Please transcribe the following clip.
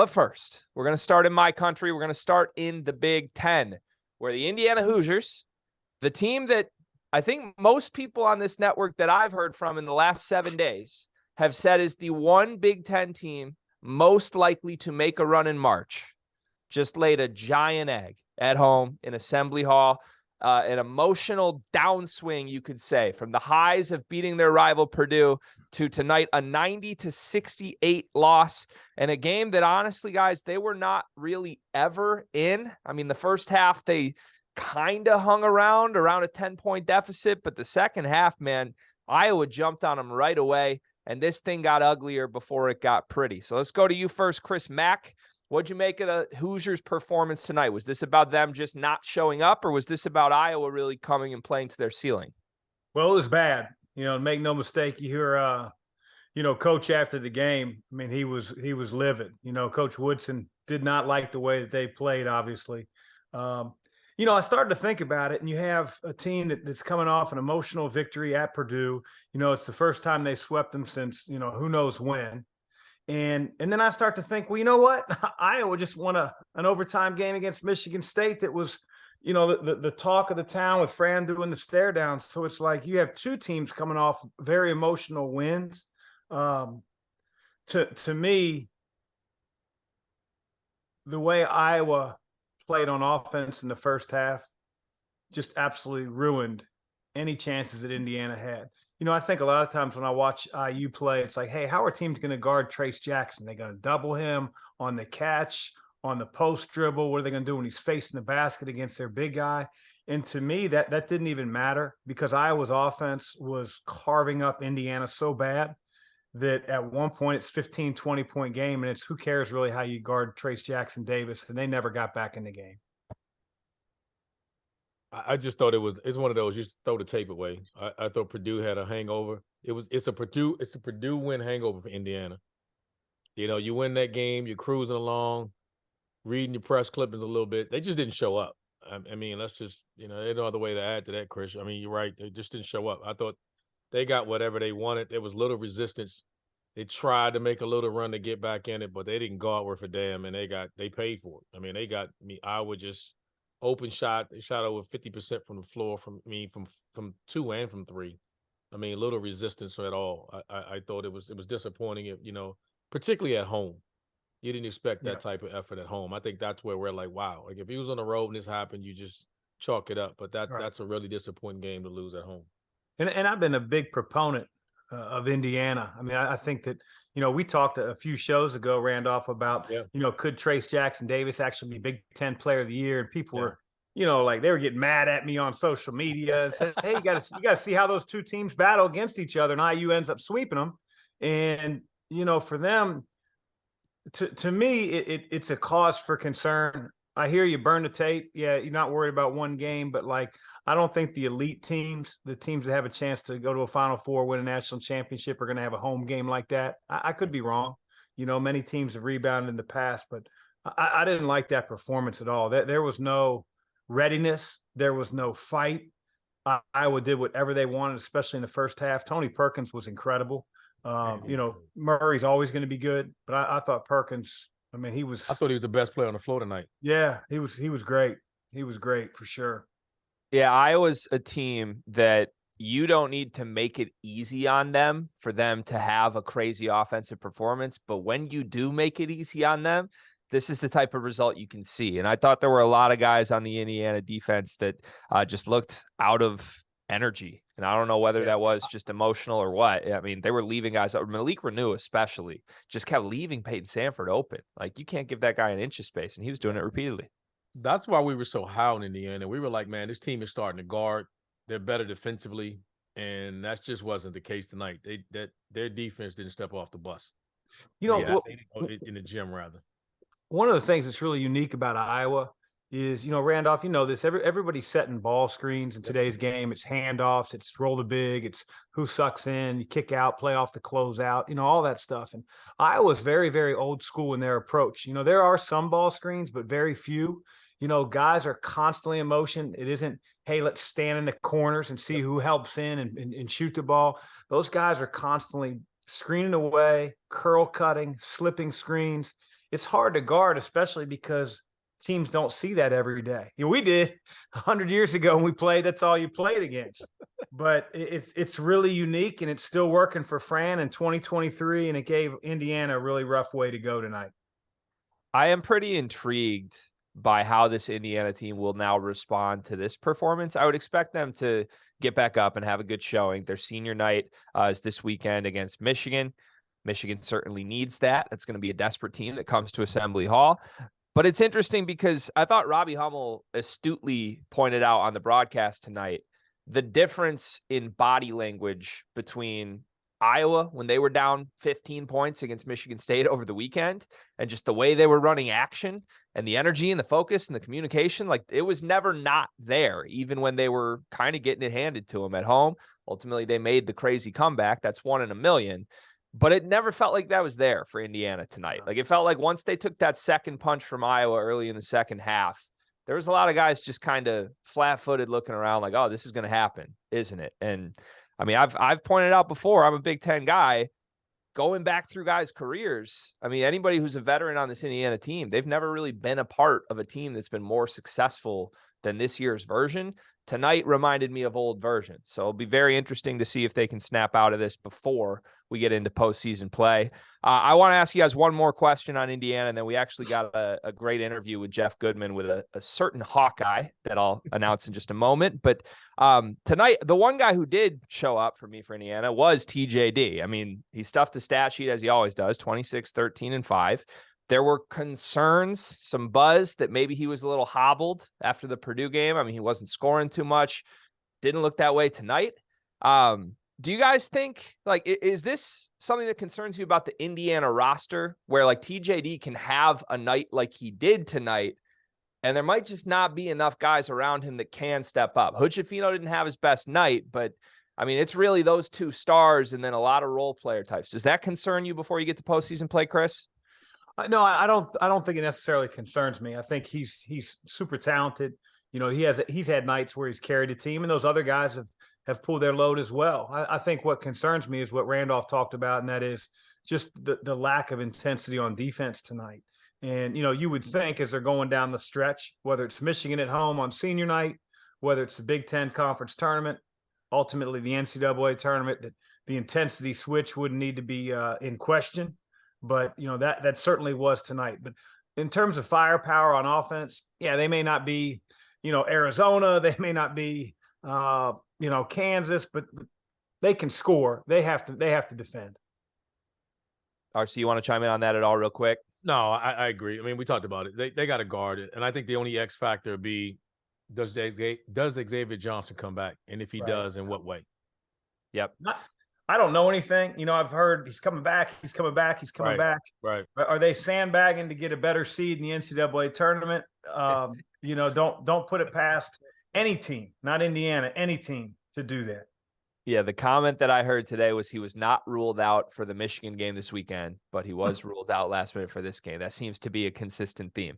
But first, we're going to start in my country. We're going to start in the Big Ten, where the Indiana Hoosiers, the team that I think most people on this network that I've heard from in the last 7 days have said is the one Big Ten team most likely to make a run in March, just laid a giant egg at home in Assembly Hall. An emotional downswing, you could say, from the highs of beating their rival Purdue to tonight, a 90-68 loss, and a game that honestly, guys, they were not really ever in. I mean, the first half, they kind of hung around a 10-point deficit, but the second half, man, Iowa jumped on them right away, and this thing got uglier before it got pretty. So let's go to you first, Chris Mack. What'd you make of the Hoosiers' performance tonight? Was this about them just not showing up, or was this about Iowa really coming and playing to their ceiling? Well, it was bad. Make no mistake. You hear, Coach after the game. I mean, he was livid. Coach Woodson did not like the way that they played, obviously. I started to think about it, and you have a team that's coming off an emotional victory at Purdue. It's the first time they swept them since, who knows when. And then I start to think, well, you know what? Iowa just won an overtime game against Michigan State that was, the talk of the town with Fran doing the stare down. So it's like you have two teams coming off very emotional wins. To me, the way Iowa played on offense in the first half just absolutely ruined any chances that Indiana had. I think a lot of times when I watch IU play, it's like, hey, how are teams going to guard Trace Jackson? They're going to double him on the catch, on the post dribble. What are they going to do when he's facing the basket against their big guy? And to me, that didn't even matter because Iowa's offense was carving up Indiana so bad that at one point it's 15, 20-point game, and it's who cares really how you guard Trace Jackson Davis, and they never got back in the game. I just thought it's one of those, you just throw the tape away. I thought Purdue had a hangover. It's a Purdue win hangover for Indiana. You win that game, you're cruising along, reading your press clippings a little bit. They just didn't show up. I mean, let's just, there's no other way to add to that, Chris. I mean, you're right. They just didn't show up. I thought they got whatever they wanted. There was little resistance. They tried to make a little run to get back in it, but they didn't go out worth a damn, and they paid for it. I mean, Iowa just open shot. They shot over 50% from the floor from two and from three. I mean, little resistance at all. I thought it was disappointing, particularly at home. You didn't expect that type of effort at home. I think that's where we're like, wow. Like if he was on the road and this happened, you just chalk it up. But that's a really disappointing game to lose at home. And I've been a big proponent of Indiana. I mean, I think that, we talked a few shows ago, Randolph, about, could Trace Jackson Davis actually be Big Ten Player of the Year? And people were, like they were getting mad at me on social media and said, hey, you got to see how those two teams battle against each other. And IU ends up sweeping them. And, for them, to me, it's a cause for concern. I hear you burn the tape. Yeah, you're not worried about one game, but like, I don't think the elite teams, the teams that have a chance to go to a Final Four, win a national championship, are going to have a home game like that. I could be wrong. Many teams have rebounded in the past, but I didn't like that performance at all. There was no readiness. There was no fight. Iowa did whatever they wanted, especially in the first half. Tony Perkins was incredible. Murray's always going to be good, but I thought Perkins, I thought he was the best player on the floor tonight. Yeah, he was great. He was great for sure. Yeah, Iowa's a team that you don't need to make it easy on them for them to have a crazy offensive performance. But when you do make it easy on them, this is the type of result you can see. And I thought there were a lot of guys on the Indiana defense that just looked out of energy. And I don't know whether that was just emotional or what. I mean, they were leaving guys, Malik Renew especially, just kept leaving Peyton Sanford open. Like, you can't give that guy an inch of space, and he was doing it repeatedly. That's why we were so high in Indiana. We were like, man, this team is starting to guard. They're better defensively, and that just wasn't the case tonight. Their defense didn't step off the bus. In the gym, rather. One of the things that's really unique about Iowa is, Randolph, this, everybody's setting ball screens in today's game. It's handoffs, it's roll the big, it's who sucks in, you kick out, play off the closeout, all that stuff. And Iowa's very, very old school in their approach. There are some ball screens, but very few. Guys are constantly in motion. It isn't, hey, let's stand in the corners and see who helps in and shoot the ball. Those guys are constantly screening away, curl cutting, slipping screens. it's hard to guard, especially because teams don't see that every day. We did 100 years ago when we played. That's all you played against. But it's really unique, and it's still working for Fran in 2023, and it gave Indiana a really rough way to go tonight. I am pretty intrigued by how this Indiana team will now respond to this performance. I would expect them to get back up and have a good showing. Their senior night is this weekend against Michigan. Michigan certainly needs that. It's going to be a desperate team that comes to Assembly Hall. But it's interesting because I thought Robbie Hummel astutely pointed out on the broadcast tonight the difference in body language between Iowa when they were down 15 points against Michigan State over the weekend, and just the way they were running action and the energy and the focus and the communication. Like, it was never not there, even when they were kind of getting it handed to them at home. Ultimately, they made the crazy comeback. That's 1 in a million. But it never felt like that was there for Indiana tonight. Like, it felt like once they took that second punch from Iowa early in the second half, there was a lot of guys just kind of flat-footed looking around like, oh, this is going to happen, isn't it? And I mean, I've pointed out before, I'm a Big Ten guy. Going back through guys' careers, I mean, anybody who's a veteran on this Indiana team, they've never really been a part of a team that's been more successful than this year's version. Tonight reminded me of old versions. So it'll be very interesting to see if they can snap out of this before we get into postseason play. I want to ask you guys one more question on Indiana, and then we actually got a great interview with Jeff Goodman with a certain Hawkeye that I'll announce in just a moment. But tonight, the one guy who did show up for me for Indiana was TJD. I mean, he stuffed the stat sheet as he always does, 26, 13, and 5. There were concerns, some buzz that maybe he was a little hobbled after the Purdue game. I mean, he wasn't scoring too much. Didn't look that way tonight. Do you guys think, like, is this something that concerns you about the Indiana roster, where like TJD can have a night like he did tonight, and there might just not be enough guys around him that can step up? Hood-Schifino didn't have his best night, but I mean, it's really those two stars and then a lot of role player types. Does that concern you before you get to postseason play, Chris? No, I don't think it necessarily concerns me. I think he's super talented. You know, he's had nights where he's carried a team, and those other guys have pulled their load as well. I think what concerns me is what Randolph talked about, and that is just the lack of intensity on defense tonight. And, you know, you would think as they're going down the stretch, whether it's Michigan at home on senior night, whether it's the Big Ten conference tournament, ultimately the NCAA tournament, that the intensity switch wouldn't need to be in question. But, you know, that certainly was tonight. But in terms of firepower on offense, yeah, they may not be, you know, Arizona. They may not be, you know, Kansas, but they can score. They have to defend. RC, you want to chime in on that at all real quick? No, I agree. I mean, we talked about it. They got to guard it. And I think the only X factor would be, does Xavier Johnson come back? And if he does, in what way? Yep. I don't know anything. You know, I've heard he's coming back. He's coming back. He's coming back. Right. Are they sandbagging to get a better seed in the NCAA tournament? You know, don't put it past any team, not Indiana, any team to do that. Yeah, the comment that I heard today was he was not ruled out for the Michigan game this weekend, but he was ruled out last minute for this game. That seems to be a consistent theme.